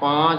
5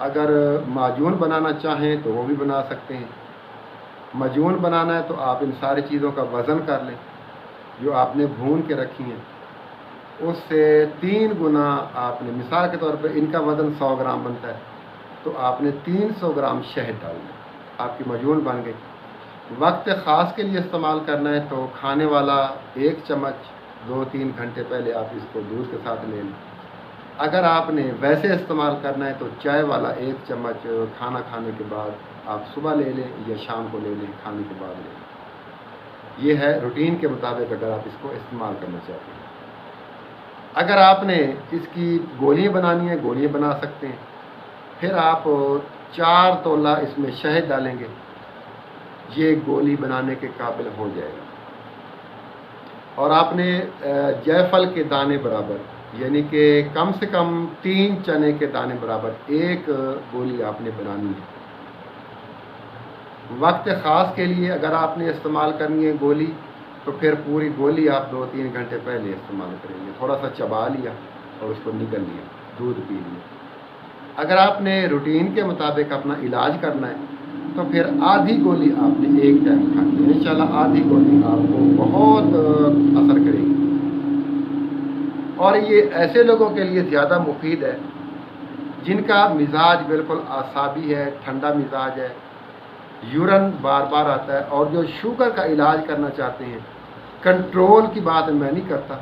اگر معجون بنانا چاہیں تو وہ بھی بنا سکتے ہیں۔ معجون بنانا ہے تو آپ ان ساری چیزوں کا وزن کر لیں جو آپ نے بھون کے رکھی ہیں، اس سے 3 گنا آپ نے، مثال کے طور پہ ان کا وزن 100 گرام بنتا ہے تو آپ نے 300 گرام شہد ڈالنا ہے، آپ کی معجون بن گئی۔ وقت خاص کے لیے استعمال کرنا ہے تو کھانے والا 1 چمچ 2-3 گھنٹے پہلے آپ اس کو دودھ کے ساتھ لے لیں۔ اگر آپ نے ویسے استعمال کرنا ہے تو چائے والا 1 چمچ کھانا کھانے کے بعد آپ صبح لے لیں یا شام کو لے لیں، کھانے کے بعد لے لیں۔ یہ ہے روٹین کے مطابق اگر آپ اس کو استعمال کرنا چاہتے ہیں۔ اگر آپ نے اس کی گولیاں بنانی ہیں، گولیاں بنا سکتے ہیں۔ پھر آپ 4 تولہ اس میں شہد ڈالیں گے، یہ گولی بنانے کے قابل ہو جائے گا۔ اور آپ نے جیفل کے دانے برابر، یعنی کہ کم سے کم 3 چنے کے دانے برابر 1 گولی آپ نے بنانی ہے۔ وقت خاص کے لیے اگر آپ نے استعمال کرنی ہے گولی تو پھر پوری گولی آپ 2-3 گھنٹے پہلے استعمال کریں گے، تھوڑا سا چبا لیا اور اس کو نگل لیا، دودھ پی لیا۔ اگر آپ نے روٹین کے مطابق اپنا علاج کرنا ہے تو پھر آدھی گولی آپ نے ایک ٹائم کھانی ہے، انشاءاللہ آدھی گولی آپ کو بہت اثر کرے گی۔ اور یہ ایسے لوگوں کے لیے زیادہ مفید ہے جن کا مزاج بالکل اعصابی ہے، ٹھنڈا مزاج ہے، یورن بار بار آتا ہے، اور جو شوگر کا علاج کرنا چاہتے ہیں۔ کنٹرول کی بات میں نہیں کرتا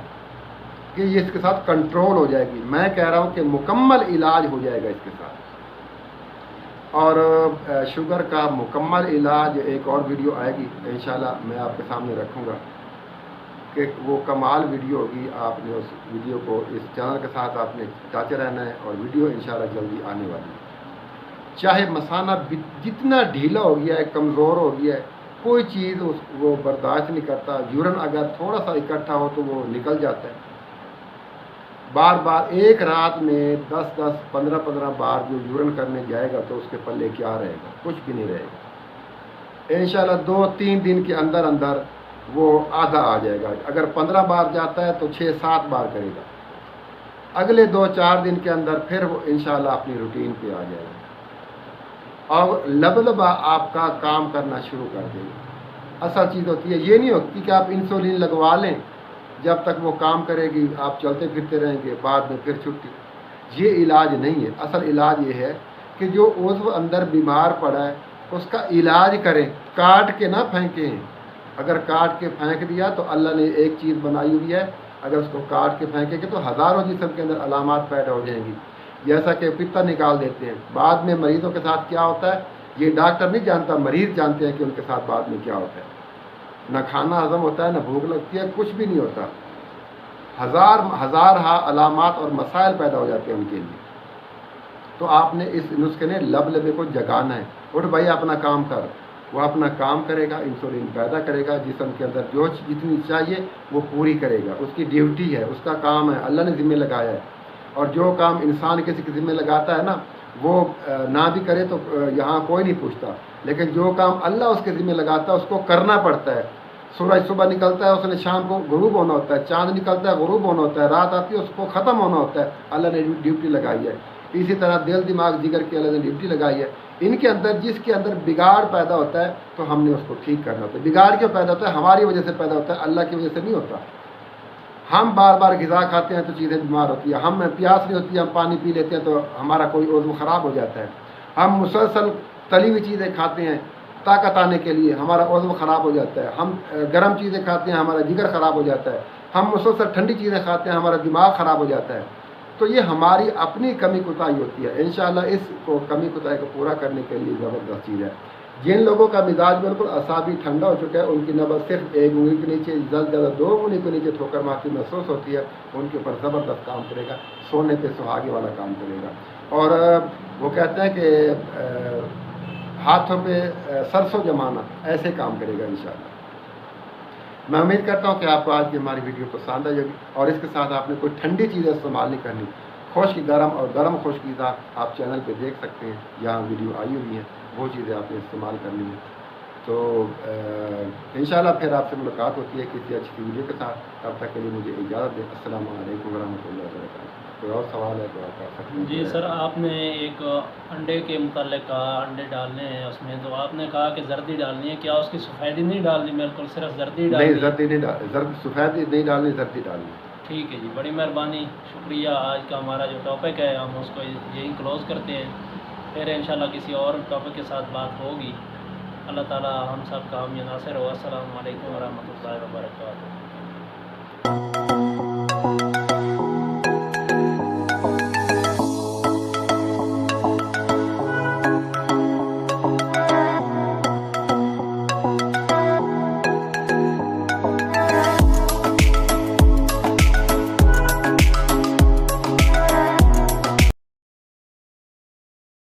کہ یہ اس کے ساتھ کنٹرول ہو جائے گی، میں کہہ رہا ہوں کہ مکمل علاج ہو جائے گا اس کے ساتھ۔ اور شوگر کا مکمل علاج ایک اور ویڈیو آئے گی انشاءاللہ، میں آپ کے سامنے رکھوں گا کہ وہ کمال ویڈیو ہوگی۔ آپ نے اس ویڈیو کو اس چینل کے ساتھ آپ نے ٹچ رہنا ہے، اور ویڈیو انشاءاللہ جلدی آنے والی ہے۔ چاہے مثانہ جتنا ڈھیلا ہو گیا ہے، کمزور ہو گیا ہے، کوئی چیز وہ برداشت نہیں کرتا، یورن اگر تھوڑا سا اکٹھا ہو تو وہ نکل جاتا ہے، بار بار ایک رات میں 10-10 15-15 بار جو یورن کرنے جائے گا تو اس کے پلے کیا رہے گا؟ کچھ بھی نہیں رہے گا۔ انشاءاللہ 2-3 دن کے اندر اندر وہ آدھا آ جائے گا۔ اگر 15 بار جاتا ہے تو 6-7 بار کرے گا، اگلے 2-4 دن کے اندر پھر وہ انشاءاللہ اپنی روٹین پہ آ جائے گا اور لبلبا آپ کا کام کرنا شروع کر دے گا۔ اصل چیز ہوتی ہے، یہ نہیں ہوتی کہ آپ انسولین لگوا لیں، جب تک وہ کام کرے گی آپ چلتے پھرتے رہیں گے، بعد میں پھر چھٹی۔ یہ علاج نہیں ہے۔ اصل علاج یہ ہے کہ جو عضو اندر بیمار پڑا ہے اس کا علاج کریں، کاٹ کے نہ پھینکیں۔ اگر کاٹ کے پھینک دیا تو اللہ نے ایک چیز بنائی ہوئی ہے، اگر اس کو کاٹ کے پھینکیں گے تو ہزاروں جسم کے اندر علامات پیدا ہو جائیں گی، جیسا کہ پتا نکال دیتے ہیں۔ بعد میں مریضوں کے ساتھ کیا ہوتا ہے یہ ڈاکٹر نہیں جانتا، مریض جانتے ہیں کہ ان کے ساتھ بعد میں کیا ہوتا ہے۔ نہ کھانا ہضم ہوتا ہے، نہ بھوک لگتی ہے، کچھ بھی نہیں ہوتا، ہزار علامات اور مسائل پیدا ہو جاتے ہیں ان کے لیے۔ تو آپ نے اس نسخے نے لبے کو جگانا ہے، اٹھ بھائی اپنا کام کر۔ وہ اپنا کام کرے گا، انسولین پیدا کرے گا، جسم کے اندر جو جتنی چاہیے وہ پوری کرے گا، اس کی ڈیوٹی ہے، اس کا کام ہے، اللہ نے ذمہ لگایا ہے۔ اور جو کام انسان کسی کے ذمہ لگاتا ہے نا، وہ نہ بھی کرے تو یہاں کوئی نہیں پوچھتا، لیکن جو کام اللہ اس کے ذمہ لگاتا ہے اس کو کرنا پڑتا ہے۔ سورج صبح نکلتا ہے، اس نے شام کو غروب ہونا ہوتا ہے، چاند نکلتا ہے غروب ہونا ہوتا ہے، رات آتی ہے اس کو ختم ہونا ہوتا ہے، اللہ نے ڈیوٹی لگائی ہے۔ اسی طرح دل دماغ جگر کی اللہ نے ڈیوٹی لگائی ہے۔ ان کے اندر جس کے اندر بگاڑ پیدا ہوتا ہے تو ہم نے اس کو ٹھیک کرنا ہوتا ہے۔ بگاڑ کیوں پیدا ہوتا ہے؟ ہماری وجہ سے پیدا ہوتا ہے، اللہ کی وجہ سے نہیں ہوتا۔ ہم بار بار غذا کھاتے ہیں تو چیزیں بیمار ہوتی ہیں، ہم پیاس نہیں ہوتی ہم پانی پی لیتے ہیں تو ہمارا کوئی عضو خراب ہو جاتا ہے، ہم مسلسل تلی ہوئی چیزیں کھاتے ہیں طاقت آنے کے لیے ہمارا عضو خراب ہو جاتا ہے، ہم گرم چیزیں کھاتے ہیں ہمارا جگر خراب ہو جاتا ہے، ہم مسلسل ٹھنڈی چیزیں کھاتے ہیں ہمارا دماغ خراب ہو جاتا ہے۔ تو یہ ہماری اپنی کمی کوتاہی ہوتی ہے۔ انشاءاللہ اس کو کمی کوتاہی کو پورا کرنے کے لیے زبردست چیز ہے۔ جن لوگوں کا مزاج بالکل اعصابی ٹھنڈا ہو چکا ہے، ان کی نبض صرف 1 انگلی کے نیچے، زیادہ سے زیادہ 2 انگلی کے نیچے ٹھوکر مارتی محسوس ہوتی ہے، ان کے اوپر زبردست کام کرے گا، سونے پہ سہاگے والا کام کرے گا۔ اور وہ کہتے ہیں کہ ہاتھوں پہ سرسوں جمانا، ایسے کام کرے گا انشاءاللہ۔ میں امید کرتا ہوں کہ آپ کو آج کی ہماری ویڈیو پسند آئے گی، اور اس کے ساتھ آپ نے کوئی ٹھنڈی چیزیں استعمال نہیں کرنی، خشک گرم اور گرم خشک آپ چینل پہ دیکھ سکتے ہیں، یہاں ویڈیو آئی ہوئی ہیں، وہ چیزیں آپ نے استعمال کرنی ہیں۔ تو انشاءاللہ پھر آپ سے ملاقات ہوتی ہے کسی اچھی ویڈیو کے ساتھ. تب تک کے لیے مجھے اجازت دیں. السلام علیکم ورحمۃ اللہ وبرکاتہ. کوئی اور سوال ہے تو آپ کر سکتے ہیں. جی سر، آپ نے ایک انڈے کے متعلق کہا انڈے ڈالنے ہیں اس میں، تو آپ نے کہا کہ زردی ڈالنی ہے، کیا اس کی سفیدی نہیں ڈالنی بالکل، صرف زردی ڈالنی نہیں ہے؟ زردی نہیں سفید نہیں ڈالنی، زردی ڈالنی. ٹھیک ہے جی، بڑی مہربانی، شکریہ. آج کا ہمارا جو ٹاپک ہے ہم اس کو یہیں کلوز کرتے ہیں، پھر انشاءاللہ کسی اور ٹاپک کے ساتھ بات ہوگی. اللہ تعالی ہم سب کا حامی ناصر ہو. السلام علیکم ورحمۃ اللہ وبرکاتہ.